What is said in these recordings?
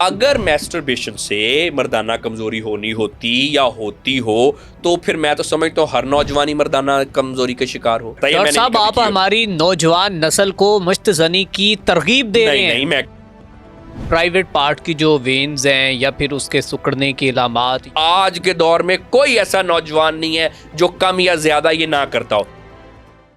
अगर मैस्टरबेशन से मर्दाना कमजोरी होनी होती या होती हो तो फिर मैं तो समझता हूँ हर नौजवान ही मर्दाना कमजोरी का शिकार हो। डॉक्टर साहब, आप हमारी नौजवान नस्ल को मश्तजनी की तरगीब दे रहे नहीं हैं। नहीं मैं प्राइवेट पार्ट की जो वेन्स हैं या फिर उसके सिकुड़ने की अलामात, आज के दौर में कोई ऐसा नौजवान नहीं है जो कम या ज्यादा ये ना करता हो।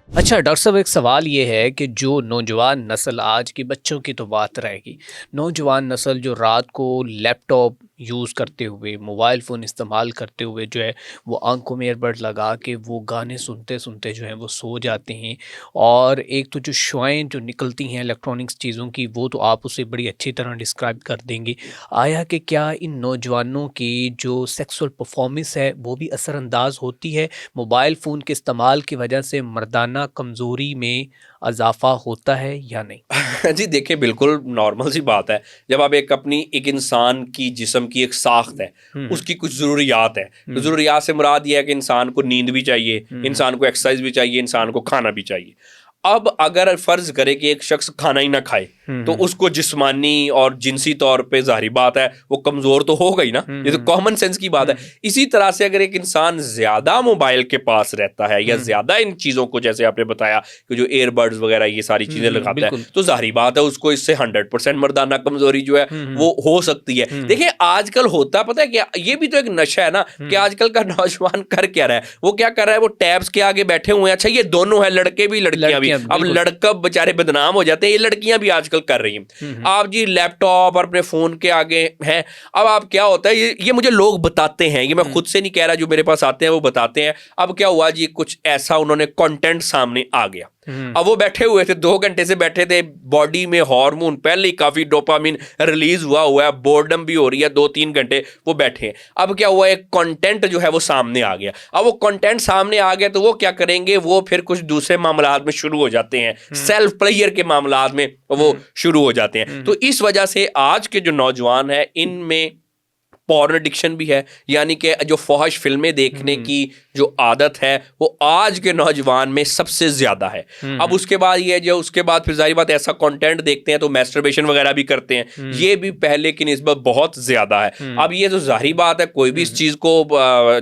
अच्छा डॉक्टर साहब, एक सवाल ये है कि जो नौजवान नस्ल, आज की बच्चों की तो बात रहेगी, नौजवान नस्ल जो रात को लैपटॉप यूज़ करते हुए, मोबाइल फ़ोन इस्तेमाल करते हुए जो है वो आंखों में ईयरबड लगा के वो गाने सुनते सुनते जो है वो सो जाते हैं। और एक तो जो शुआएँ जो निकलती हैं इलेक्ट्रॉनिक्स चीज़ों की, वो तो आप उसे बड़ी अच्छी तरह डिस्क्राइब कर देंगे। आया कि क्या इन नौजवानों की जो सेक्सुअल परफॉर्मेंस है वो भी असरअंदाज होती है? मोबाइल फ़ोन के इस्तेमाल की वजह से मर्दाना कमज़ोरी में इजाफ़ा होता है या नहीं? जी देखिए, बिल्कुल नॉर्मल सी बात है। जब आप एक इंसान की जिस्म की एक साख्त है, उसकी कुछ ज़रूरियात है। तो ज़रूरियात से मुराद ये है कि इंसान को नींद भी चाहिए, इंसान को एक्सरसाइज भी चाहिए, इंसान को खाना भी चाहिए। अब अगर फ़र्ज़ करे कि एक शख्स खाना ही ना खाए तो उसको जिस्मानी और जिनसी तौर पे ज़ाहिर बात है वो कमज़ोर तो होगा ही ना। ये तो कॉमन सेंस की बात है। इसी तरह से अगर एक इंसान ज़्यादा मोबाइल के पास रहता है या ज़्यादा इन चीज़ों को, जैसे आपने बताया कि जो एयरबड्स वगैरह ये सारी चीज़ें लगाता है, तो ज़ाहिर बात है उसको इससे 100% मर्दाना कमज़ोरी जो है वो हो सकती है। देखिए आजकल होता पता है क्या, ये भी तो एक नशा है ना कि आजकल का नौजवान कर क्या रहा है, वो क्या कर रहा है, वो टैब्स के आगे बैठे हुए हैं। अच्छा ये दोनों है, लड़के भी लड़कियां भी। अब लड़का बेचारे बदनाम हो जाते हैं, ये लड़कियां भी आजकल कर रही हैं। आप जी लैपटॉप और अपने फोन के आगे हैं। अब आप क्या होता है, ये मुझे लोग बताते हैं, ये मैं खुद से नहीं कह रहा, जो मेरे पास आते हैं वो बताते हैं। अब क्या हुआ जी, कुछ ऐसा उन्होंने कंटेंट सामने आ गया। अब वो बैठे हुए थे, 2 घंटे से बैठे थे, बॉडी में हार्मोन पहले ही काफी डोपामिन रिलीज हुआ है, बोर्डम भी हो रही है, 2-3 घंटे वो बैठे हैं। अब क्या हुआ, एक कंटेंट जो है वो सामने आ गया। अब वो कंटेंट सामने आ गया तो वो क्या करेंगे, वो फिर कुछ दूसरे मामलात में शुरू हो जाते हैं, सेल्फ प्लेयर के मामलात में वो शुरू हो जाते हैं। तो इस वजह से आज के जो नौजवान है इनमें पॉर्न एडिक्शन भी है, यानी कि जो फौहश फिल्में देखने की जो आदत है वो आज के नौजवान में सबसे ज्यादा है। अब उसके बाद ये जो उसके बाद फिर जाहिर बात ऐसा कंटेंट देखते हैं तो मैस्टरबेशन वगैरह भी करते हैं, ये भी पहले की निस्बत बहुत ज्यादा है। अब ये तो जाहिर बात है, कोई भी इस चीज को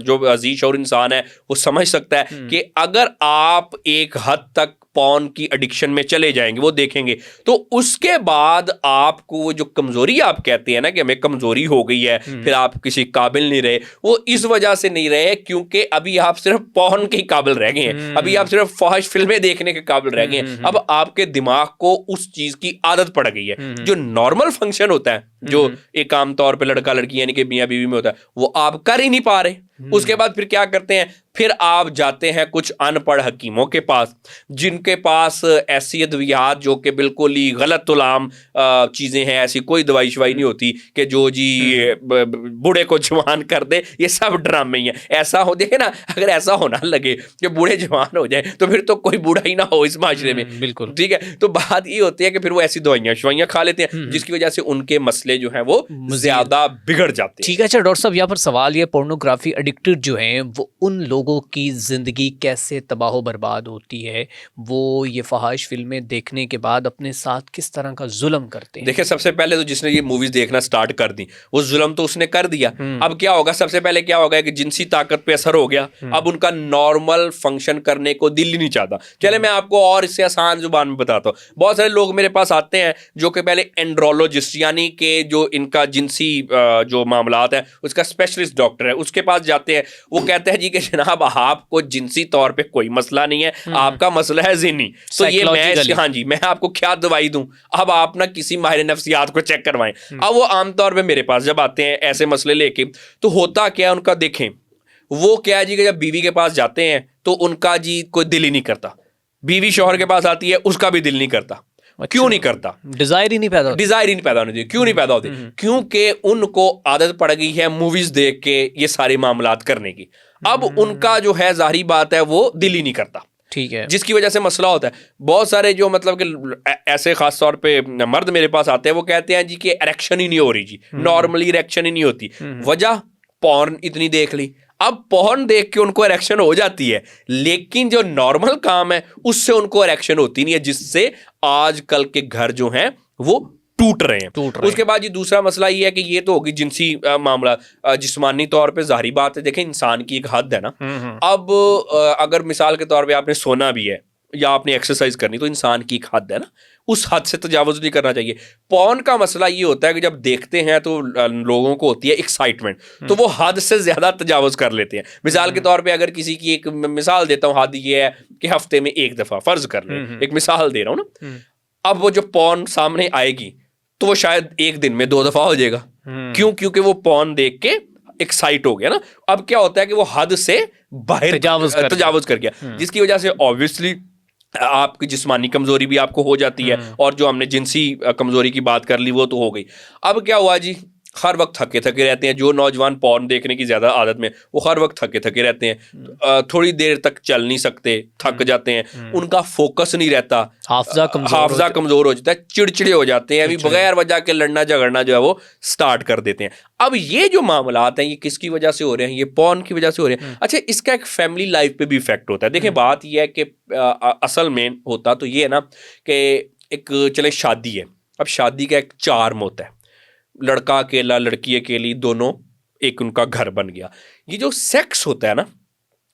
जो अजीज और इंसान है वो समझ सकता है कि अगर आप एक हद तक पॉर्न की एडिक्शन में चले जाएंगे, वो देखेंगे, तो उसके बाद आपको वो जो कमजोरी आप कहते हैं ना कि हमें कमजोरी हो गई है, फिर आप किसी काबिल नहीं रहे, वो इस वजह से नहीं रहे क्योंकि अभी आप सिर्फ पॉर्न के काबिल रह गए हैं, अभी आप सिर्फ फौहश फिल्में देखने के काबिल रह गए हैं। अब आपके दिमाग को उस चीज की आदत पड़ गई है। जो नॉर्मल फंक्शन होता है, जो एक आम तौर पे लड़का लड़की यानी कि मियां बीवी में होता है, वो आप कर ही नहीं पा रहे। उसके बाद फिर क्या करते हैं, फिर आप जाते हैं कुछ अनपढ़ हकीमों के पास, जिनके पास ऐसी अद्वियात जो कि बिल्कुल ही गलत तुलाम चीज़ें हैं, ऐसी कोई दवाई शवाई नहीं होती कि जो जी बूढ़े को जवान कर दे, ये सब ड्रामे ही हैं। ऐसा हो देखे ना, अगर ऐसा होना लगे कि बूढ़े जवान हो जाए तो फिर तो कोई बूढ़ा ही ना हो इस माशरे में, बिल्कुल ठीक है। तो बात ये होती है कि फिर वो ऐसी दवाइयाँ शवाइयाँ खा लेते हैं जिसकी वजह से उनके मसले जो हैं वो ज्यादा बिगड़ जाते हैं। ठीक है। अच्छा डॉक्टर साहब, यहाँ पर सवाल ये, पोर्नोग्राफी एडिक्टेड जो हैं वो उन लोगों की ज़िंदगी कैसे तबाह बर्बाद होती है, वो ये फहाश फिल्में देखने के बाद अपने साथ किस तरह का जुल्म करते हैं? देखिए सबसे पहले तो जिसने ये मूवीज देखना स्टार्ट कर दी वो जुल्म तो उसने कर दिया। अब क्या होगा, सबसे पहले क्या होगा कि जिनसी ताकत पे असर हो गया, अब उनका नॉर्मल फंक्शन करने को दिल ही नहीं चाहता। चले मैं आपको और इससे आसान जुबान में बताता हूँ। बहुत सारे लोग मेरे पास आते हैं जो कि पहले एंड्रोलॉजिस्ट यानी कि जो इनका जिनसी जो मामलात है उसका स्पेशलिस्ट डॉक्टर है, उसके पास जाते हैं। वो कहते हैं जी कि जनाब आपको जिनसी तौर पे कोई मसला नहीं है, आपका मसला है ज़िहनी। तो ये मैं, हाँ जी, मैं आपको क्या दवाई दूं, अब आप ना किसी माहिर नफ्सियात को चेक करवाएं। अब वो आमतौर पे मेरे पास जब आते हैं ऐसे मसले लेके, तो होता क्या है उनका, देखें वो क्या है जी कि जब बीवी के पास जाते हैं तो उनका जी कोई दिल ही नहीं करता, बीवी शौहर के पास आती है उसका भी दिल नहीं करता। क्यों नहीं करता? डिजायर ही नहीं पैदा होती। डिजायर ही नहीं पैदा होने चाहिए। क्यों नहीं पैदा होती? क्योंकि उनको आदत पड़ गई है मूवीज देख के ये सारे मामलात करने की। अब उनका जो है जाहिर बात है वो दिल ही नहीं करता, ठीक है, जिसकी वजह से मसला होता है। बहुत सारे जो मतलब कि ऐसे खास तौर पे मर्द मेरे पास आते हैं, वो कहते हैं जी कि इरेक्शन ही नहीं हो रही जी, नॉर्मली इरेक्शन ही नहीं होती। वजह पॉर्न इतनी देख ली। अब पॉर्न देख के उनको इरेक्शन हो जाती है, लेकिन जो नॉर्मल काम है उससे उनको इरेक्शन होती नहीं है, जिससे आजकल के घर जो हैं वो टूट रहे हैं। उसके बाद ये दूसरा मसला ये है कि ये तो होगी जिनसी मामला, जिस्मानी तौर पे जाहिर बात है, देखें इंसान की एक हद है ना। अब अगर मिसाल के तौर पे आपने सोना भी है या आपने एक्सरसाइज करनी, तो इंसान की एक हद है ना, उस हद से तजावुज नहीं करना चाहिए। पॉर्न का मसला ये होता है कि जब देखते हैं तो लोगों को होती है एक्साइटमेंट, तो वो हद से ज्यादा तजावुज कर लेते हैं। मिसाल के तौर पे अगर किसी की एक मिसाल देता हूँ, हद ये है कि हफ्ते में एक दफा, फर्ज कर लें, एक मिसाल दे रहा हूँ ना, अब वो जो पॉर्न सामने आएगी तो वो शायद एक दिन में 2 दफा हो जाएगा। क्यों? क्योंकि वो पॉर्न देख के एक्साइट हो गया ना। अब क्या होता है कि वो हद से बाहर तजावुज कर गया, जिसकी वजह से ऑब्वियसली आपकी जिस्मानी कमजोरी भी आपको हो जाती है, और जो हमने जिनसी कमजोरी की बात कर ली वो तो हो गई। अब क्या हुआ जी, हर वक्त थके थके रहते हैं। जो नौजवान पॉर्न देखने की ज्यादा आदत में, वो हर वक्त थके थके रहते हैं, थोड़ी देर तक चल नहीं सकते, थक जाते हैं, उनका फोकस नहीं रहता, हाफजा कमजोर हो जाता है, चिड़चिड़े हो जाते हैं, अभी बगैर वजह के लड़ना झगड़ना जो है वो स्टार्ट कर देते हैं। अब ये जो मामलात हैं ये किसकी वजह से हो रहे हैं? ये पॉर्न की वजह से हो रहे हैं। अच्छा, इसका एक फैमिली लाइफ पे भी इफेक्ट होता है। देखिए बात यह है कि असल में होता तो ये है ना कि एक चले शादी है, अब शादी का एक चार्म होता है, लड़का अकेला लड़की अकेली, दोनों एक उनका घर बन गया। ये जो सेक्स होता है ना,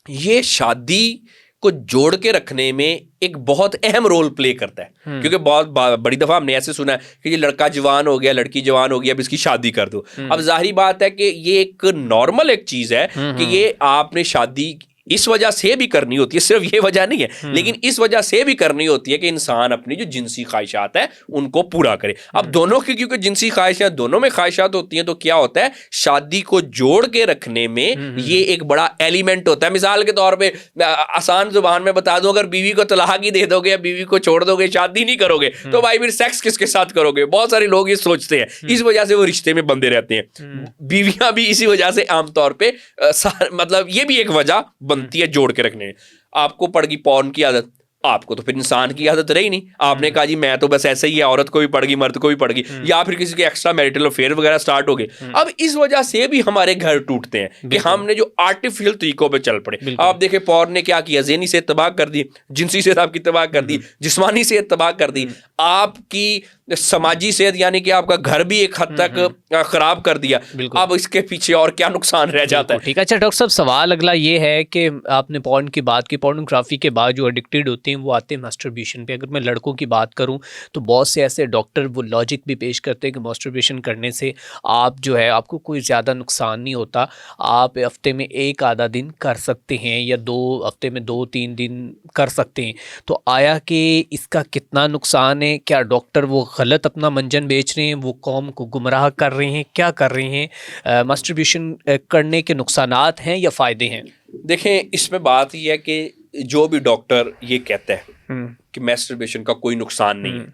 ये शादी को जोड़ के रखने में एक बहुत अहम रोल प्ले करता है। क्योंकि बहुत बड़ी दफा हमने ऐसे सुना है कि ये लड़का जवान हो गया, लड़की जवान हो गई, अब इसकी शादी कर दो। अब जाहिर बात है कि ये एक नॉर्मल एक चीज है कि ये आपने शादी इस वजह से भी करनी होती है, सिर्फ ये वजह नहीं है, लेकिन इस वजह से भी करनी होती है कि इंसान अपनी जो जिनसी ख्वाहिशात है उनको पूरा करे। अब दोनों की क्योंकि जिनसी ख्वाहिशात दोनों में ख्वाहिशात होती हैं, तो क्या होता है, शादी को जोड़ के रखने में ये एक बड़ा एलिमेंट होता है। मिसाल के तौर पे आसान जुबान में बता दूं, अगर बीवी को तलाक ही दे दोगे या बीवी को छोड़ दोगे, शादी नहीं करोगे, तो भाई फिर सेक्स किसके साथ करोगे? बहुत सारे लोग ये सोचते हैं, इस वजह से वो रिश्ते में बंधे रहते हैं। बीवियां भी इसी वजह से आमतौर पे मतलब ये भी एक वजह बनती है जोड़ के रखने। आपको पड़ गई पॉर्न की आदत, आपको तो फिर इंसान की आदत रही नहीं, आपने कहा जी मैं तो बस ऐसे ही है, औरत को भी पड़ गई, मर्द को भी पड़ गई, या फिर किसी के एक्स्ट्रा मैरिटल अफेयर वगैरह स्टार्ट हो गए। अब इस वजह से भी हमारे घर टूटते हैं कि हमने जो आर्टिफिशियल तरीकों पे चल पड़े। आप देखें पॉर्न ने क्या किया, ज़हनी सेहत तबाह कर दी, जिनसी सेहत आपकी तबाह कर दी, जिस्मानी सेहत तबाह कर दी, आपकी समाजी सेहत यानी कि आपका घर भी एक हद तक खराब कर दिया। अब इसके पीछे और क्या नुकसान रह जाता है? ठीक है। अच्छा डॉक्टर साहब, सवाल अगला ये है कि आपने पॉर्न की बात की, पोर्नोग्राफी के बाद जो एडिक्टेड होते हैं वो आते हैं मास्टरबेशन पे। अगर मैं लड़कों की बात करूं तो बहुत से ऐसे डॉक्टर वो लॉजिक भी पेश करते हैं कि मास्टरबेशन करने से आप जो है आपको कोई ज़्यादा नुकसान नहीं होता, आप हफ्ते में 1 आधा दिन कर सकते हैं या 2 हफ्ते में 2-3 दिन कर सकते हैं। तो आया कि इसका कितना नुकसान है? क्या डॉक्टर वो गलत अपना मंजन बेच रहे हैं, वो कौम को गुमराह कर रहे हैं, क्या कर रहे हैं? मास्टरबेशन करने के नुकसानात हैं या फ़ायदे हैं? देखें इसमें बात यह है कि जो भी डॉक्टर ये कहता है कि मास्टरबेशन का कोई नुकसान नहीं है,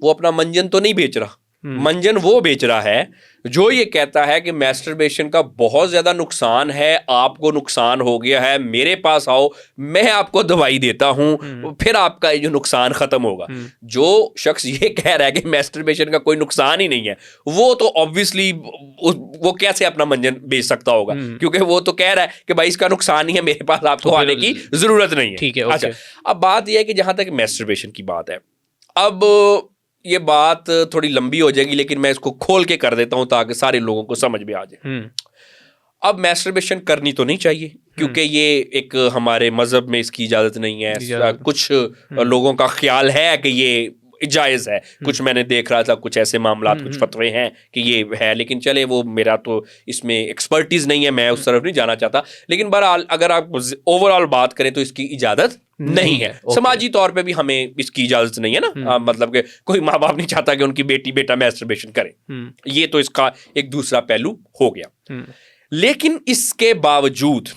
वो अपना मंजन तो नहीं बेच रहा। मंजन वो बेच रहा है जो ये कहता है कि मास्टरबेशन का बहुत ज्यादा नुकसान है, आपको नुकसान हो गया है, मेरे पास आओ, मैं आपको दवाई देता हूं, फिर आपका जो नुकसान खत्म होगा। जो शख्स ये कह रहा है कि मास्टरबेशन का कोई नुकसान ही नहीं है, वो तो ऑब्वियसली वो कैसे अपना मंजन बेच सकता होगा? क्योंकि वो तो कह रहा है कि भाई इसका नुकसान ही है, मेरे पास आपको आने की जरूरत नहीं है। ठीक है, अच्छा, अब बात यह है कि जहां तक मास्टरबेशन की बात है, अब ये बात थोड़ी लंबी हो जाएगी, लेकिन मैं इसको खोल के कर देता हूं ताकि सारे लोगों को समझ में आ जाए। अब मास्टरबेशन करनी तो नहीं चाहिए, क्योंकि ये एक हमारे मजहब में इसकी इजाजत नहीं है। कुछ लोगों का ख्याल है कि ये जायज़ है, कुछ मैंने देख रहा था, कुछ ऐसे मामला, कुछ फतवे हैं कि ये है, लेकिन चले वो मेरा तो इसमें एक्सपर्टीज नहीं है, मैं उस तरफ नहीं जाना चाहता। लेकिन बहरहाल अगर आप ओवरऑल बात करें तो इसकी इजाजत नहीं है। समाजी तौर पे भी हमें इसकी इजाजत नहीं है ना, मतलब कि कोई माँ बाप नहीं चाहता कि उनकी बेटी बेटा मास्टरबेशन करे, ये तो इसका एक दूसरा पहलू हो गया। लेकिन इसके बावजूद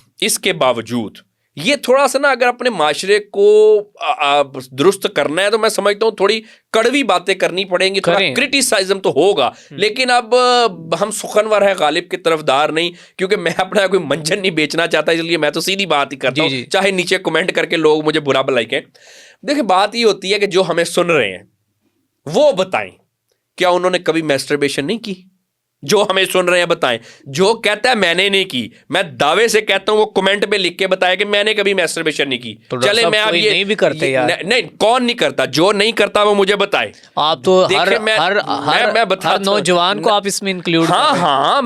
ये थोड़ा सा ना, अगर अपने माशरे को दुरुस्त करना है तो मैं समझता हूँ थोड़ी कड़वी बातें करनी पड़ेंगी, थोड़ा क्रिटिसाइज्म तो होगा, लेकिन अब हम सुखनवर है गालिब के तरफदार नहीं, क्योंकि मैं अपना कोई मंजन नहीं बेचना चाहता, इसलिए मैं तो सीधी बात ही करता हूँ, चाहे नीचे कमेंट करके लोग मुझे बुरा भलाई कहें। देखिए बात ये होती है कि जो हमें सुन रहे हैं वो बताएं क्या उन्होंने कभी मास्टरबेशन नहीं की? जो हमें सुन रहे हैं बताएं। जो कहता है मैंने नहीं की, मैं दावे से कहता हूं वो कमेंट पे लिख के बताए कि मैंने कभी मैस्टरबेशन नहीं की। तो चले मैं अब ये नहीं भी करते यार। नहीं, कौन नहीं करता? जो नहीं करता वो मुझे बताए। आप तो हर हर नौजवान को आप इसमें इंक्लूड हाँ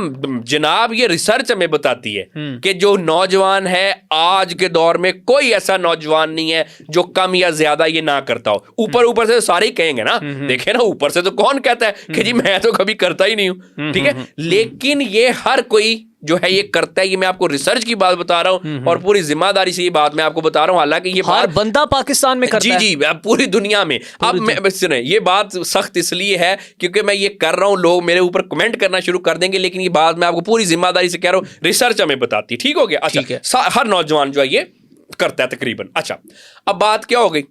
जनाब, ये रिसर्च हमें बताती है कि जो नौजवान है आज के दौर में कोई ऐसा नौजवान नहीं है जो कम या ज्यादा ये ना करता हो। ऊपर से सारे ही कहेंगे ना, देखे ना, ऊपर से तो कौन कहता है कि जी मैं तो कभी करता ही नहीं हूं, ठीक है। लेकिन ये हर कोई जो है ये करता है। ये मैं आपको रिसर्च की बात बता रहा हूं और पूरी जिम्मेदारी से ये बात मैं आपको बता रहा हूं। हालांकि ये हर बंदा पाकिस्तान में करता है। जी पूरी दुनिया में। अब मैं सुने, ये बात सख्त इसलिए है क्योंकि मैं ये कर रहा हूं, लोग मेरे ऊपर कमेंट करना शुरू कर देंगे, लेकिन ये बात मैं आपको पूरी जिम्मेदारी से कह रहा हूं, रिसर्च हमें बताती है। ठीक हो गया? अच्छा, हर नौजवान जो है ये करता है तकरीबन। अच्छा, अब बात क्या हो गई?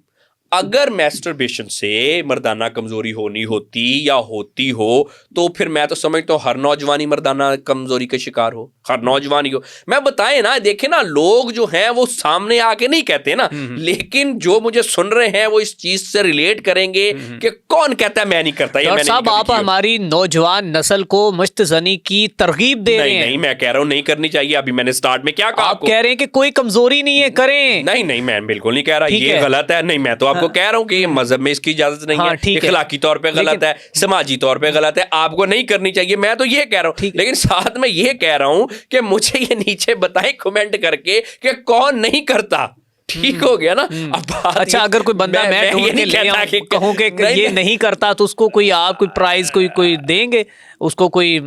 अगर मैस्टरबेशन से मर्दाना कमजोरी होनी होती या होती हो तो फिर मैं तो समझता हूं हर नौजवान ही मर्दाना कमजोरी का शिकार हो, हर नौजवान ही हो। मैं बताएं ना, देखे ना, लोग जो हैं वो सामने आके नहीं कहते ना, लेकिन जो मुझे सुन रहे हैं वो इस चीज से रिलेट करेंगे कि कौन कहता है मैं नहीं करता। ये साहब आप हमारी नौजवान नस्ल को मुश्तजनी की तरगीब दे रहे हैं। नहीं, मैं कह रहा हूं नहीं करनी चाहिए। अभी मैंने स्टार्ट में क्या कहा? आप कह रहे हैं कि कोई कमजोरी नहीं है, करें। नहीं, मैं बिल्कुल नहीं कह रहा ये गलत है। नहीं, मैं तो आपको कह रहा हूं कि ये मजहब में इसकी इजाजत नहीं है, इखलाकी तौर पे गलत है, समाजी तौर पे गलत है, आपको नहीं करनी चाहिए। मैं तो ये कह रहा हूं, लेकिन साथ में ये कह रहा हूं कि मुझे ये नीचे बताएं कमेंट करके कि कौन नहीं करता। ठीक हो गया ना? अब बात अच्छा, अगर कोई बंदा मैं ढूंढ के ले आऊं, कहूं कि ये नहीं करता तो उसको कोई आप कोई प्राइज कोई देंगे उसको? कोई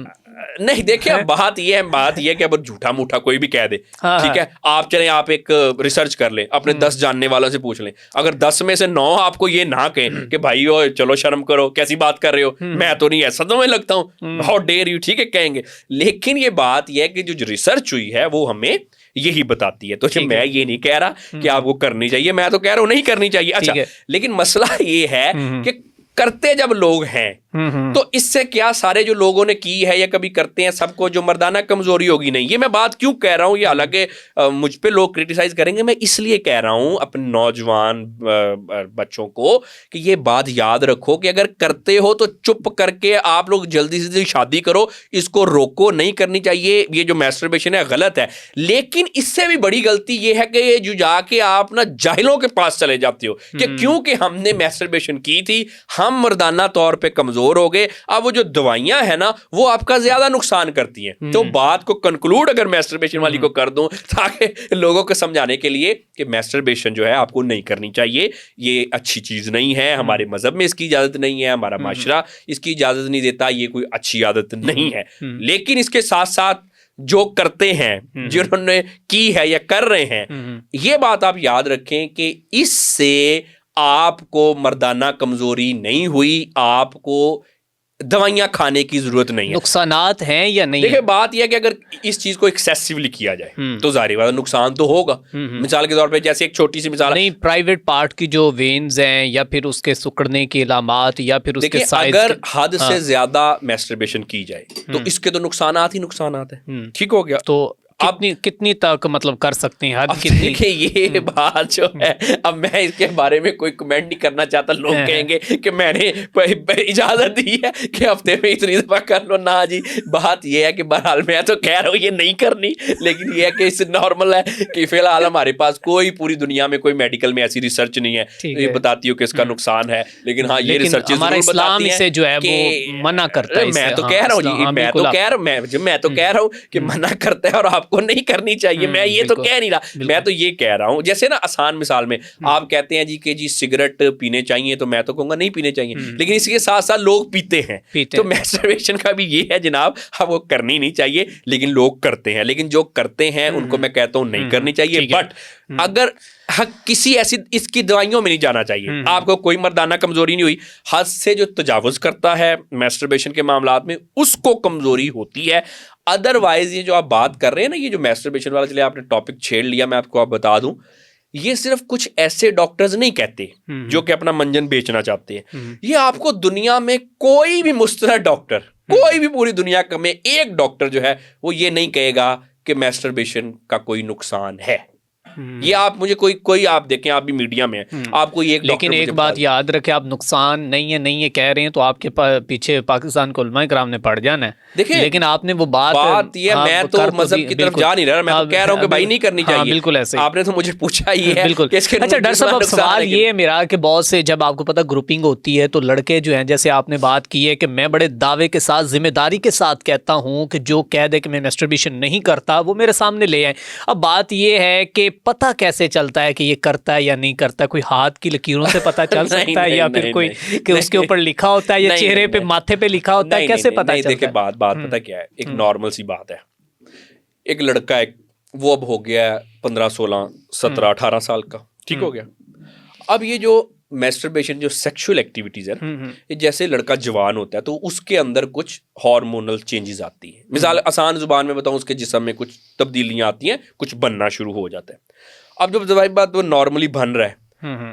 नहीं, देखिए अब बात यह है कि अब झूठा मूठा कोई भी कह दे, ठीक है। आप चले, आप एक रिसर्च कर लें, अपने 10 जानने वालों से पूछ लें, अगर 10 में से 9 आपको ये ना कहें कि भाई ओ चलो शर्म करो, कैसी बात कर रहे हो, मैं तो नहीं ऐसा तो मैं लगता हूँ, हाउ डेयर यू, ठीक है, कहेंगे। लेकिन ये बात यह है कि जो रिसर्च हुई है वो हमें यही बताती है। तो मैं ये नहीं कह रहा कि आपको करनी चाहिए, मैं तो कह रहा हूं नहीं करनी चाहिए। अच्छा, लेकिन मसला ये है कि करते जब लोग हैं तो इससे क्या सारे जो लोगों ने की है या कभी करते हैं सबको जो मर्दाना कमजोरी होगी? नहीं। ये मैं बात क्यों कह रहा हूं, ये हालांकि मुझ पे लोग क्रिटिसाइज करेंगे, मैं इसलिए कह रहा हूं अपने नौजवान बच्चों को कि ये बात याद रखो कि अगर करते हो तो चुप करके आप लोग जल्दी से शादी करो, इसको रोको, नहीं करनी चाहिए। ये जो मैस्टरबेशन है गलत है, लेकिन इससे भी बड़ी गलती ये है कि ये जो जाके आप ना जाहिलों के पास चले जाते हो कि क्योंकि हमने मैस्टरबेशन की थी हम मर्दाना तौर पे कमजोर हो गए। अब वो जो दवाइयां है ना वो आपका ज्यादा नुकसान करती हैं। तो बात को कंक्लूड अगर मैस्टरबेशन वाली को कर दूं ताकि लोगों को समझाने के लिए कि मैस्टरबेशन जो है आपको नहीं करनी चाहिए, ये अच्छी चीज नहीं है, हमारे मजहब में इसकी इजाजत नहीं है, हमारा माशरा इसकी इजाजत नहीं देता, ये कोई अच्छी आदत नहीं है। लेकिन इसके साथ साथ जो करते हैं, जिन्होंने की है या कर रहे हैं, ये बात आप याद रखें कि इससे आपको मर्दाना कमजोरी नहीं हुई, आपको दवाइयां खाने की जरूरत नहीं है। नुकसानात हैं या नहीं? देखिए बात यह है कि अगर इस चीज को एक्सेसिवली किया जाए तो जाहिर बात है नुकसान तो होगा। मिसाल के तौर पे जैसे एक छोटी सी मिसाल, नहीं, प्राइवेट पार्ट की जो वेन्स हैं या फिर उसके सुकड़ने के इलामात या फिर उसके साइज, अगर हद से ज्यादा मैस्टरबेशन की जाए तो इसके तो नुकसानात ही नुकसानात है। ठीक हो गया? तो कितनी तक मतलब कर सकते हैं, हद कितनी? देखिए ये बात जो है, अब मैं इसके बारे में कोई कमेंट नहीं करना चाहता। लोग कहेंगे कि मैंने इजाजत दी है कि हफ्ते में इतनी दफा कर लो। ना जी, बात ये है कि बहरहाल मैं तो कह रहा हूँ ये नहीं करनी, लेकिन ये है कि इससे नॉर्मल है कि फिलहाल हमारे पास कोई पूरी दुनिया में कोई मेडिकल में ऐसी रिसर्च नहीं है ये बताती हो कि इसका नुकसान है। लेकिन हाँ, ये रिसर्च इस्लाम इसे जो है वो मना करता है। मैं तो कह रहा हूँ जी, मैं तो कह रहा हूँ कि मना करता है और आप को नहीं करनी चाहिए। मैं ये तो कह नहीं रहा, मैं तो ये कह रहा हूं जैसे ना आसान मिसाल में आप कहते हैं जी कि जी सिगरेट पीने चाहिए, तो मैं तो कहूंगा नहीं पीने चाहिए, लेकिन इसके साथ साथ लोग पीते हैं। तो मैस्टरबेशन का भी ये है जनाब, वो करनी नहीं चाहिए, लेकिन लोग करते हैं। लेकिन जो करते हैं उनको मैं कहता हूं नहीं करनी चाहिए। बट अगर किसी ऐसी इसकी दवाइयों में नहीं जाना चाहिए। आपको कोई मर्दाना कमजोरी नहीं हुई, हद से जो तजावुज करता है मैस्टरबेशन के मामलात में उसको कमजोरी होती है। अदरवाइज ये जो आप बात कर रहे हैं ना, ये जो मैस्टरबेशन वाला, चलिए आपने टॉपिक छेड़ लिया, मैं आपको बता दूं, ये सिर्फ कुछ ऐसे डॉक्टर्स नहीं कहते जो कि अपना मंजन बेचना चाहते हैं। ये आपको दुनिया में कोई भी मुस्तरद डॉक्टर, कोई भी पूरी दुनिया में एक डॉक्टर जो है वो ये नहीं कहेगा कि मैस्टरबेशन का कोई नुकसान है। ये आप मुझे कोई आप देखें, आप भी मीडिया में हैं, आप कोई एक लेकिन एक बात याद रखें, आप नुकसान नहीं है कह रहे हैं तो आपके पीछे पाकिस्तान को उलमा इकराम ने पड़ जाना है। देखिए, लेकिन आपने वो बात ये मैं तो मजहब की तरफ जा नहीं रहा, मैं तो कह रहा हूँ कि भाई नहीं करनी चाहिए। बिल्कुल ऐसे आपने तो मुझे पूछा ही है। बिल्कुल। अच्छा डॉक्टर साहब, अब सवाल ये है मेरा कि बहुत से, जब आपको पता ग्रुपिंग होती है तो लड़के जो हैं, जैसे आपने बात की है कि मैं बड़े दावे के साथ जिम्मेदारी के साथ कहता हूं कि जो कह दे कि मैं मैस्टरबेशन नहीं करता वो मेरे सामने ले आए। अब बात ये है कि पता कैसे चलता है कि ये करता है या नहीं करता? कोई हाथ की लकीरों से पता चल सकता है या फिर कोई कि उसके ऊपर लिखा होता है या चेहरे पे माथे पे लिखा होता है, कैसे पता चलता है? देखिए बात पता क्या है, एक नॉर्मल सी बात है। एक लड़का है, वो अब हो गया 15 16 17 18 साल का, ठीक हो गया। अब ये जो मैस्टरबेशन, जो सेक्सुअल एक्टिविटीज है, ये जैसे लड़का जवान होता है तो उसके अंदर कुछ हार्मोनल चेंजेस आती हैं। मिसाल आसान जुबान में बताऊं, उसके जिस्म में कुछ तब्दीलियां आती हैं, कुछ बनना शुरू हो जाता है। अब जब जवाब बात वो नॉर्मली बन रहा है,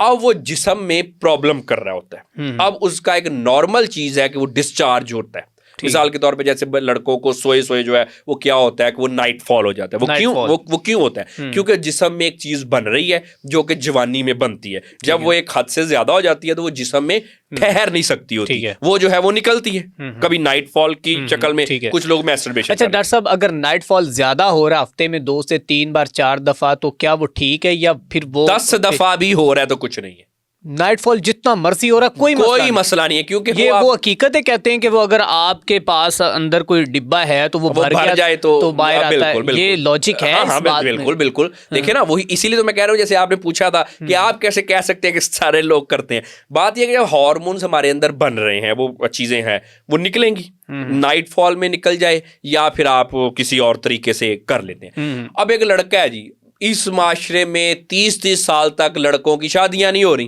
अब वो जिस्म में प्रॉब्लम कर रहा होता है। अब उसका एक नॉर्मल चीज है कि वो डिस्चार्ज होता है। मिसाल के तौर पे जैसे लड़कों को सोए जो है वो क्या होता है कि वो नाइट फॉल हो जाता है। वो क्यों होता है? क्योंकि जिस्म में एक चीज बन रही है जो कि जवानी में बनती है। जब वो एक हद से ज्यादा हो जाती है तो वो जिस्म में ठहर नहीं सकती होती है, वो जो है वो निकलती है कभी नाइट फॉल की शक्ल में। कुछ लोग मैस्टरबेशन। अच्छा डॉक्टर साहब, अगर नाइट फॉल ज्यादा हो रहा है, हफ्ते में 2 से 3 बार 4 दफा, तो क्या वो ठीक है या फिर वो 10 दफा भी हो रहा है तो कुछ नहीं है? नाइटफॉल जितना मर्जी हो रहा है कोई मसला नहीं है, क्योंकि ये वो हकीकत है। कहते हैं कि वो अगर आपके पास अंदर कोई डिब्बा है तो वो भर जाए तो बाहर आता है। ये लॉजिक है इस बात में। बिल्कुल। देखिए ना, वही इसीलिए तो मैं कह रहा हूँ, जैसे आपने पूछा था कि आप कैसे कह सकते हैं कि सारे लोग करते हैं। बात यह कि जब हार्मोन्स हमारे अंदर बन रहे हैं, वो चीजें हैं, वो निकलेंगी। नाइट फॉल में निकल जाए या फिर आप किसी और तरीके से कर लेते हैं। अब एक लड़का है जी, इस माशरे में 30-30 साल तक लड़कों की शादियां नहीं हो रही।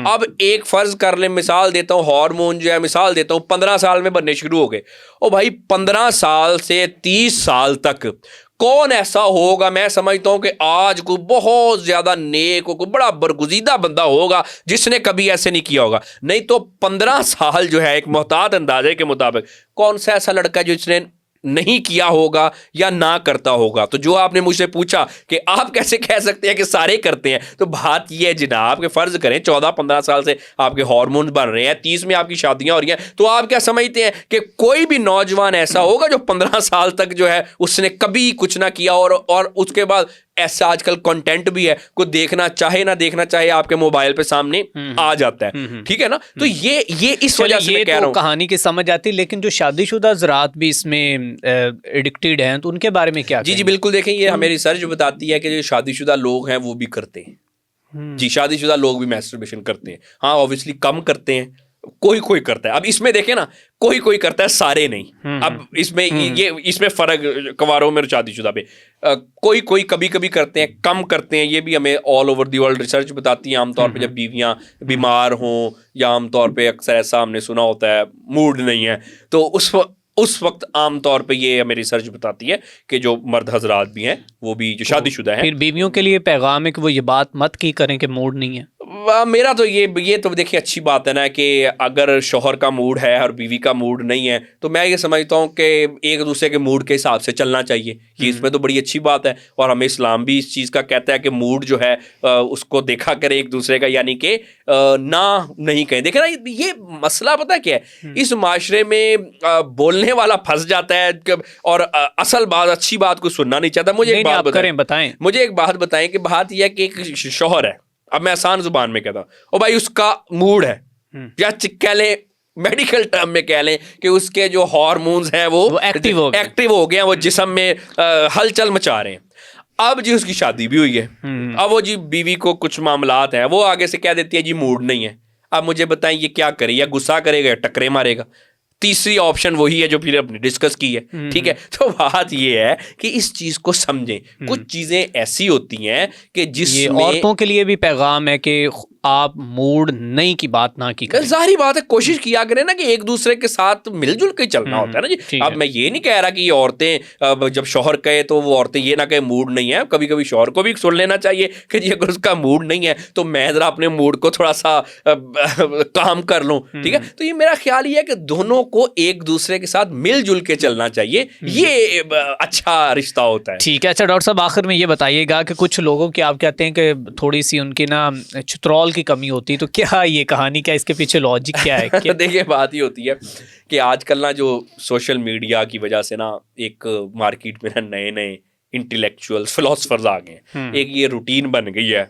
अब एक फर्ज कर ले, मिसाल देता हूं, हार्मोन जो है मिसाल देता हूं 15 साल में बनने शुरू हो गए। ओ भाई 15 साल से 30 साल तक कौन ऐसा होगा, मैं समझता हूं कि आज को बहुत ज्यादा नेक, को बड़ा बरगुजीदा बंदा होगा जिसने कभी ऐसे नहीं किया होगा। नहीं तो 15 साल जो है एक मोहतात अंदाजे के मुताबिक कौन सा ऐसा लड़का जिसने नहीं किया होगा या ना करता होगा। तो जो आपने मुझसे पूछा कि आप कैसे कह सकते हैं कि सारे करते हैं, तो बात यह है जनाब कि फर्ज करें 14-15 साल से आपके हार्मोन बन रहे हैं, 30 में आपकी शादियां हो रही हैं, तो आप क्या समझते हैं कि कोई भी नौजवान ऐसा होगा जो 15 साल तक जो है उसने कभी कुछ ना किया और उसके बाद ऐसा आजकल कंटेंट भी है, को देखना चाहे ना देखना चाहे आपके मोबाइल पे सामने आ जाता है। ठीक है ना? तो ये इस वजह से मैं कह रहा हूं, कहानी की समझ आती। लेकिन जो शादीशुदा ज़रात भी इसमें एडिक्टेड हैं, तो उनके बारे में क्या? जी बिल्कुल। देखें, ये हमें रिसर्च बताती है कि जो शादीशुदा लोग हैं वो भी करते हैं। जी, शादीशुदा लोग भी मैस्टरबेशन करते हैं। हाँ, ऑब्वियसली कम करते हैं, कोई करता है। अब इसमें देखें ना, कोई करता है, सारे नहीं। अब इसमें फर्क कवारों में शादीशुदा पे कोई कभी करते हैं, कम करते हैं। ये भी हमें all over the world research बताती है। आमतौर पे जब बीवियां बीमार हों या आमतौर पे अक्सर ऐसा हमने सुना होता है मूड नहीं है, तो उस वक्त आमतौर पे ये हमें रिसर्च बताती है कि जो मर्द हजरात भी हैं वो भी जो शादीशुदा हैं। फिर बीवियों के लिए पैगाम है कि वो ये बात मत की करें कि मूड नहीं है। मेरा तो ये तो देखिए अच्छी बात है ना कि अगर शौहर का मूड है और बीवी का मूड नहीं है, तो मैं ये समझता हूँ कि एक दूसरे के मूड के हिसाब से चलना चाहिए। ये इसमें तो बड़ी अच्छी बात है। और हमें इस्लाम भी इस चीज़ का कहता है कि मूड जो है उसको देखा करे एक दूसरे का, यानी कि ना नहीं कहें। देखे ना, ये मसला पता है क्या है, इस माशरे में बोलने वाला फंस जाता है और असल बात, अच्छी बात को सुनना नहीं चाहता। मुझे एक बात बताएं कि बात यह है कि एक शौहर है, अब मैं आसान जुबान में कहता हूँ, ओ भाई उसका मूड है, या कह लें मेडिकल टर्म में कह लें कि उसके जो हार्मोन्स हैं वो एक्टिव हो गए हैं, वो जिस्म में हलचल मचा रहे हैं। अब जी उसकी शादी भी हुई है, अब वो जी बीवी को कुछ मामलात हैं, वो आगे से कह देती है जी मूड नहीं है। अब मुझे बताएं ये क्या करे, या गुस्सा करेगा या टकरे मारेगा? तीसरी ऑप्शन वही है जो फिर अपने डिस्कस की है। ठीक है, तो बात ये है कि इस चीज को समझें। कुछ चीजें ऐसी होती हैं कि जिसमें औरतों के लिए भी पैगाम है कि आप मूड नहीं की बात ना की करें। जाहिर बात है, कोशिश किया करें ना कि एक दूसरे के साथ मिलजुल के चलना होता है ना जी। ठीक अब है। मैं ये नहीं कह रहा कि ये औरतें जब शौहर कहे तो वो औरतें ये ना कहे मूड नहीं है, कभी कभी शौहर को भी सुन लेना चाहिए कि जी अगर उसका मूड नहीं है तो मैं जरा अपने मूड को थोड़ा सा काम कर लूं, ठीक है। तो ये मेरा ख्याल ये है कि दोनों को एक दूसरे के साथ मिलजुल के चलना चाहिए, ये अच्छा रिश्ता होता है। ठीक है। अच्छा डॉक्टर साहब, आखिर में ये बताइएगा कि कुछ लोगों की आप कहते हैं कि थोड़ी सी उनकी ना चित्रौल की कमी होती है, तो क्या ये कहानी, क्या इसके पीछे लॉजिक क्या है? क्या? देखिए बात ही होती है कि आजकल ना जो सोशल मीडिया की वजह से ना एक मार्केट में ना नए नए इंटेलेक्चुअल्स फिलोसफर्स आ गए हैं। एक ये रूटीन बन गई है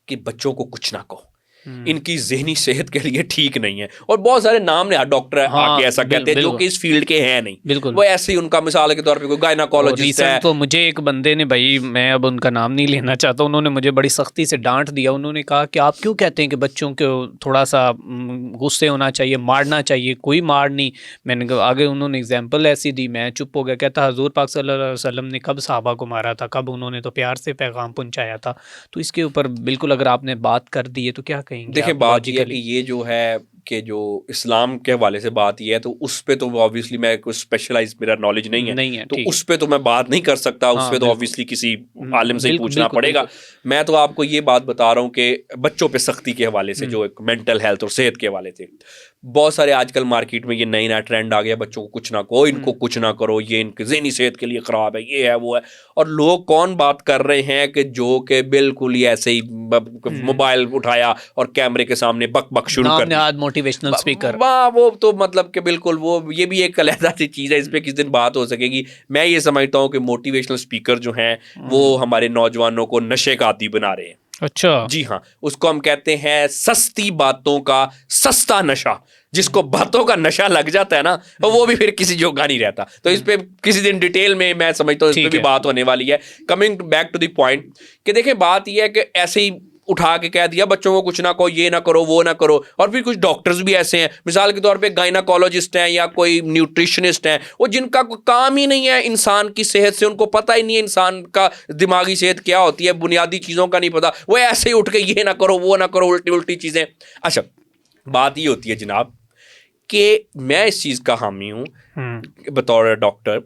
कि बच्चों को कुछ ना कहो, इनकी जहनी सेहत के लिए ठीक नहीं है, और बहुत सारे नाम ने डॉक्टर आके ऐसा कहते हैं जो कि इस फील्ड के हैं नहीं, बिल्कुल। वो ऐसे ही उनका मिसाल के तौर पे कोई गायनाकोलॉजिस्ट है। तो मुझे एक बंदे ने, भाई मैं अब उनका नाम नहीं लेना चाहता, उन्होंने मुझे बड़ी सख्ती से डांट दिया। उन्होंने कहा कि आप क्यों कहते हैं कि बच्चों को थोड़ा सा गुस्से होना चाहिए, मारना चाहिए? कोई मार नहीं। मैंने कहा, आगे उन्होंने एग्जाम्पल ऐसी दी, मैं चुप हो गया। कहता हजूर पाक सल्लल्लाहु अलैहि वसल्लम ने कब सहाबा को मारा था, कब उन्होंने तो प्यार से पैगाम पहुंचाया था। तो इसके ऊपर बिल्कुल अगर आपने बात कर दी है तो क्या कहेंगे? देखिए बात यह है कि ये जो है कि जो इस्लाम के हवाले से बात ये है, तो उस पे तो ऑब्वियसली मैं कुछ स्पेशलाइज, मेरा नॉलेज नहीं है, तो उस पे तो मैं बात नहीं कर सकता। उस पे तो ऑब्वियसली किसी आलिम से ही पूछना पड़ेगा। मैं तो आपको ये बात बता रहा हूँ कि बच्चों पे सख्ती के हवाले से, जो एक मेंटल हेल्थ और सेहत के हवाले से बहुत सारे आजकल मार्केट में ये नया ट्रेंड आ गया, बच्चों को कुछ ना कहो, इनको कुछ ना करो, ये इनकी ज़हनी सेहत के लिए ख़राब है, ये है वो है। और लोग कौन बात कर रहे हैं कि जो कि बिल्कुल ही ऐसे ही मोबाइल उठाया और कैमरे के सामने बक बक शुरू कर दिया, मोटिवेशनल स्पीकर। वाह, वो तो मतलब कि बिल्कुल वो, ये भी एक अलग सी चीज़ है, इस पर किस दिन बात हो सकेगी। मैं ये समझता हूँ कि मोटिवेशनल स्पीकर जो हैं वो हमारे नौजवानों को नशे का आदी बना रहे हैं। अच्छा। जी हाँ, उसको हम कहते हैं सस्ती बातों का सस्ता नशा। जिसको बातों का नशा लग जाता है ना, तो वो भी फिर किसी जोगा नहीं रहता। तो इस पे किसी दिन डिटेल में मैं समझता हूँ इस पे भी बात होने वाली है। Coming back to the point कि देखिए बात ये है कि ऐसे ही उठा के कह दिया बच्चों को कुछ ना कहो, ये ना करो, वो ना करो। और फिर कुछ डॉक्टर्स भी ऐसे हैं, मिसाल के तौर पे गायनाकोलॉजिस्ट हैं या कोई न्यूट्रिशनिस्ट हैं, वो जिनका कोई काम ही नहीं है इंसान की सेहत से, उनको पता ही नहीं है इंसान का दिमागी सेहत क्या होती है, बुनियादी चीज़ों का नहीं पता, वो ऐसे ही उठ के ये ना करो, वो ना करो, उल्टी उल्टी चीज़ें। अच्छा, बात ये होती है जनाब कि मैं इस चीज़ का हामी हूँ बतौर डॉक्टर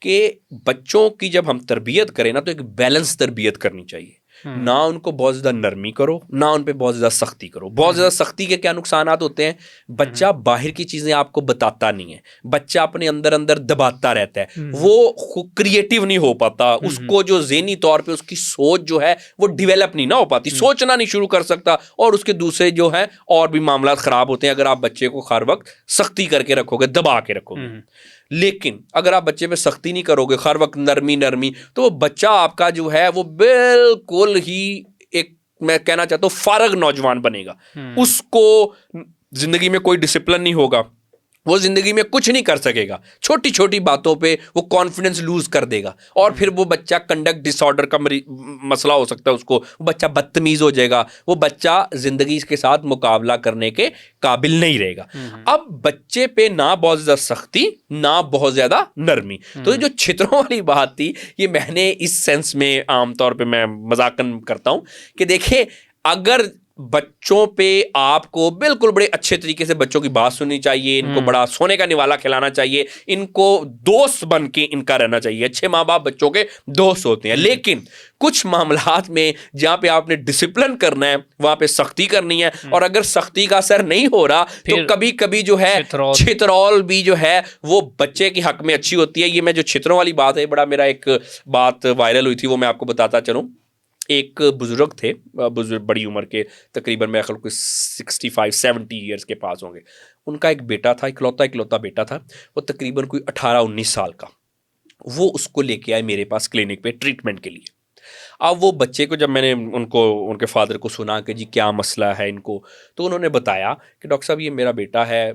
कि बच्चों की जब हम तरबियत करें ना, तो एक बैलेंस तरबियत करनी चाहिए। ना उनको बहुत ज़्यादा नरमी करो, ना उन पे बहुत ज़्यादा सख्ती करो। बहुत ज़्यादा सख्ती के क्या नुकसान होते हैं? बच्चा बाहर की चीज़ें आपको बताता नहीं है, बच्चा अपने अंदर अंदर दबाता रहता है, वो क्रिएटिव नहीं हो पाता, उसको जो ज़हनी तौर पे उसकी सोच जो है वो डिवेलप नहीं ना हो पाती, सोचना नहीं शुरू कर सकता, और उसके दूसरे जो है और भी मामला ख़राब होते हैं अगर आप बच्चे को हर वक्त सख्ती करके रखोगे, दबा के रखोगे। लेकिन अगर आप बच्चे पे सख्ती नहीं करोगे, हर वक्त नरमी नरमी, तो वो बच्चा आपका जो है वो बिल्कुल ही एक, मैं कहना चाहता हूँ, फारग नौजवान बनेगा। उसको जिंदगी में कोई डिसिप्लिन नहीं होगा, वो जिंदगी में कुछ नहीं कर सकेगा, छोटी छोटी बातों पे वो कॉन्फिडेंस लूज कर देगा, और फिर वो बच्चा कंडक्ट डिसऑर्डर का मसला हो सकता है उसको, वो बच्चा बदतमीज हो जाएगा, वो बच्चा जिंदगी के साथ मुकाबला करने के काबिल नहीं रहेगा। अब बच्चे पे ना बहुत ज़्यादा सख्ती, ना बहुत ज़्यादा नरमी। तो ये जो छितरों वाली बात थी, ये मैंने इस सेंस में आमतौर पर मैं मजाकन करता हूँ कि देखिए, अगर बच्चों पे आपको बिल्कुल बड़े अच्छे तरीके से बच्चों की बात सुननी चाहिए, इनको बड़ा सोने का निवाला खिलाना चाहिए, इनको दोस्त बन के इनका रहना चाहिए। अच्छे माँ बाप बच्चों के दोस्त होते हैं, लेकिन कुछ मामलात में जहाँ पे आपने डिसिप्लिन करना है, वहाँ पे सख्ती करनी है, और अगर सख्ती का असर नहीं हो रहा तो कभी कभी जो है छितरौल भी जो है वो बच्चे के हक में अच्छी होती है। ये मैं जो छितरों वाली बात है, बड़ा मेरा एक बात वायरल हुई थी, वो मैं आपको बताता चलूँ। एक बुजुर्ग थे, बुजुर्ग बड़ी उम्र के, तकरीबन मेरे ख्याल कोई 65-70 ईयर्स के पास होंगे। उनका एक बेटा था, इकलौता बेटा था, वो तकरीबन कोई 18-19 साल का। वो उसको लेके आए मेरे पास क्लिनिक पे ट्रीटमेंट के लिए। अब वो बच्चे को जब मैंने उनके फादर को सुना कि जी क्या मसला है इनको, तो उन्होंने बताया कि डॉक्टर साहब ये मेरा बेटा है,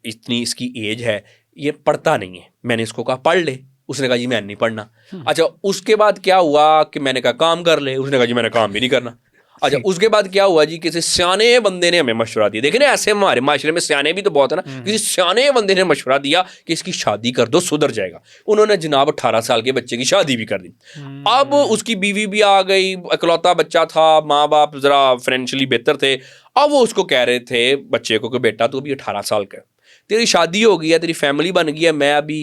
इतनी इसकी एज है, ये पढ़ता नहीं है। मैंने इसको कहा पढ़ ले, उसने कहा जी मैं नहीं पढ़ना। अच्छा, उसके बाद क्या हुआ कि मैंने कहा काम कर ले, उसने कहा जी मैंने काम भी नहीं करना। अच्छा, उसके बाद क्या हुआ जी, किसी सियाने बंदे ने हमें मशवरा दिया। देखिए ना, ऐसे हमारे माशरे में सियाने भी तो बहुत है ना, किसी सियाने बंदे ने मशवरा दिया कि इसकी शादी कर दो, सुधर जाएगा। उन्होंने जनाब 18 साल के बच्चे की शादी भी कर दी। अब उसकी बीवी भी आ गई, इकलौता बच्चा था, माँ बाप जरा फाइनेंशियली बेहतर थे। अब वो उसको कह रहे थे बच्चे को कि बेटा तू अभी 18 साल का है, तेरी शादी हो गई है, तेरी फैमिली बन गई है, मैं अभी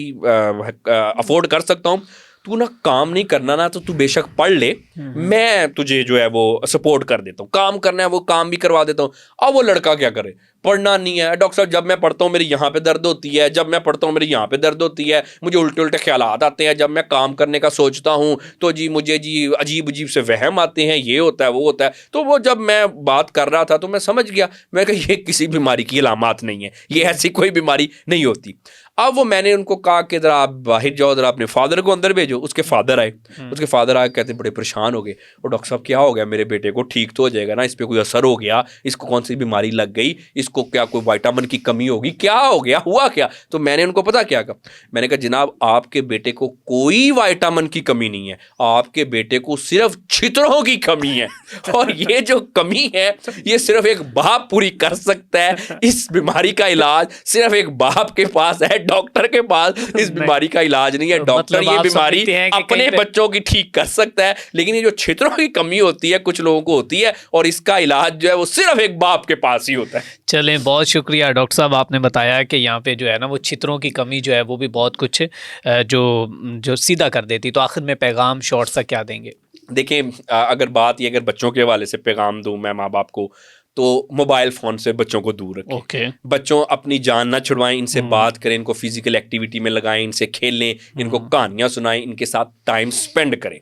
अफोर्ड कर सकता हूँ, तू ना काम नहीं करना ना, तो तू बेशक पढ़ ले, मैं तुझे जो है वो सपोर्ट कर देता हूँ, काम करना है वो काम भी करवा देता हूँ। अब वो लड़का क्या करे, पढ़ना नहीं है। डॉक्टर साहब जब मैं पढ़ता हूँ मेरी यहाँ पे दर्द होती है, जब मैं पढ़ता हूँ मेरी यहाँ पे दर्द होती है, मुझे उल्टे उल्टे ख्यालात आते हैं, जब मैं काम करने का सोचता हूँ तो जी मुझे जी अजीब अजीब से वहम आते हैं, ये होता है वो होता है। तो वो जब मैं बात कर रहा था तो मैं समझ गया, मैं कहा ये किसी बीमारी की अलामत नहीं है, ये ऐसी कोई बीमारी नहीं होती। अब वो मैंने उनको कहा कि ज़रा आप बाहर जाओ, ज़रा अपने फादर को अंदर भेजो। उसके फादर आए, उसके फादर आए, कहते बड़े परेशान हो गए, और डॉक्टर साहब क्या हो गया मेरे बेटे को, ठीक तो हो जाएगा ना, इस पर कोई असर हो गया, इसको कौन सी बीमारी लग गई, इसको क्या कोई विटामिन की कमी होगी, क्या हो गया, हुआ क्या? तो मैंने उनको पता क्या कहा, मैंने कहा जनाब आपके बेटे को कोई विटामिन की कमी नहीं है, आपके बेटे को सिर्फ छितरों की कमी है, और ये जो कमी है ये सिर्फ एक बाप पूरी कर सकता है। इस बीमारी का इलाज सिर्फ एक बाप के पास है, डॉक्टर के पास इस बीमारी का इलाज नहीं है। डॉक्टर ये बीमारी अपने बच्चों की ठीक कर सकता है, लेकिन ये जो छितरों की कमी होती है कुछ लोगों को होती है, और इसका इलाज जो है वो सिर्फ एक बाप के पास ही होता है। चलें, बहुत शुक्रिया डॉक्टर साहब, आपने बताया कि यहाँ पे जो है ना वो छितरों की कमी जो है वो भी बहुत कुछ जो सीधा कर देती। तो आखिर में पैगाम शॉर्ट सा क्या देंगे? देखें, अगर बात ये, अगर बच्चों के हवाले से पैगाम दूं मैं माँ बाप को, तो मोबाइल फ़ोन से बच्चों को दूर रखें। बच्चों अपनी जान ना छुड़वाएं, इनसे बात करें, इनको फिजिकल एक्टिविटी में लगाएं, इनसे खेलें, इनको कहानियाँ सुनाएं, इनके साथ टाइम स्पेंड करें।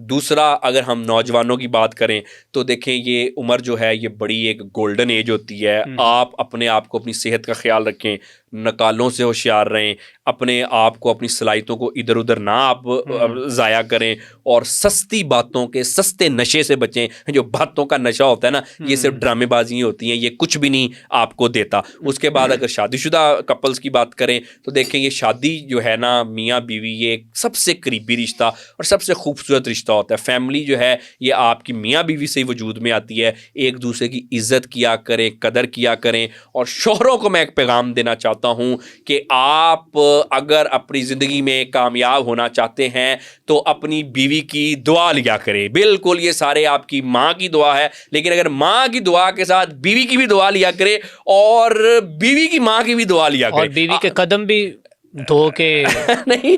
दूसरा, अगर हम नौजवानों की बात करें तो देखें ये उम्र जो है ये बड़ी एक गोल्डन एज होती है। आप अपने आप को, अपनी सेहत का ख्याल रखें, नकालों से होशियार रहें, अपने आप को, अपनी सलाहियतों को इधर उधर ना आप ज़ाया करें, और सस्ती बातों के, सस्ते नशे से बचें। जो बातों का नशा होता है ना, ये सिर्फ ड्रामेबाजी होती हैं, ये कुछ भी नहीं आपको देता। उसके बाद अगर शादीशुदा कपल्स की बात करें तो देखें ये शादी जो है ना, मियाँ बीवी, ये एक सबसे करीबी रिश्ता और सबसे खूबसूरत रिश्ता होता है। फैमिली जो है ये आपकी मियाँ बीवी से ही वजूद में आती है। एक दूसरे की इज़्ज़त किया करें, कदर किया करें। और शौहरों को मैं एक पैगाम देना चाहता हूं कि आप अगर अपनी ज़िंदगी में कामयाब होना चाहते हैं तो अपनी बीवी की दुआ लिया करें। बिल्कुल ये सारे आपकी माँ की दुआ है, लेकिन अगर माँ की दुआ के साथ बीवी की भी दुआ लिया करें, और बीवी की माँ की भी दुआ लिया करें, और बीवी के कदम भी धो के नहीं,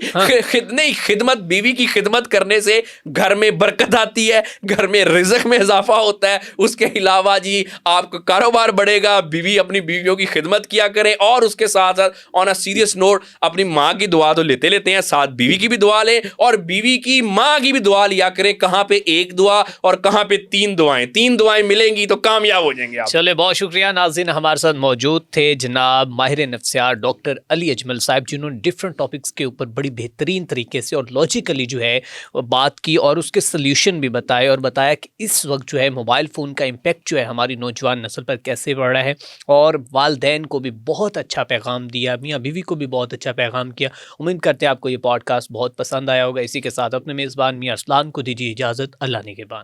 खिदमत, बीवी की खिदमत करने से घर में बरकत आती है, घर में रिज़्क में इजाफा होता है। उसके अलावा जी आपका कारोबार बढ़ेगा। बीवी अपनी बीवियों की खिदमत किया करें, और उसके साथ साथ ऑन अ सीरियस नोट अपनी माँ की दुआ तो लेते हैं, साथ बीवी की भी दुआ लें, और बीवी की माँ की भी दुआ लिया करें। कहाँ पे एक दुआ और कहाँ पे 3 दुआएं, 3 दुआएं मिलेंगी तो कामयाब हो जाएंगे आप। चले, बहुत शुक्रिया नाज़रीन, हमारे साथ मौजूद थे जनाब माहिर नफ्सियात डॉक्टर अली अजमल साहब, जिन्होंने डिफरेंट टॉपिक्स के ऊपर बड़ी बेहतरीन तरीके से और लॉजिकली जो है बात की, और उसके सल्यूशन भी बताए, और बताया कि इस वक्त जो है मोबाइल फ़ोन का इम्पैक्ट जो है हमारी नौजवान नस्ल पर कैसे बढ़ रहा है। और वालदैन को भी बहुत अच्छा पैगाम दिया, मियाँ बीवी को भी बहुत अच्छा पैगाम किया। उम्मीद करते हैं आपको ये पॉडकास्ट बहुत पसंद आया होगा। इसी के साथ अपने मेज़बान मियाँ अरसलान को दीजिए इजाज़त। अल्लाह निगहबान।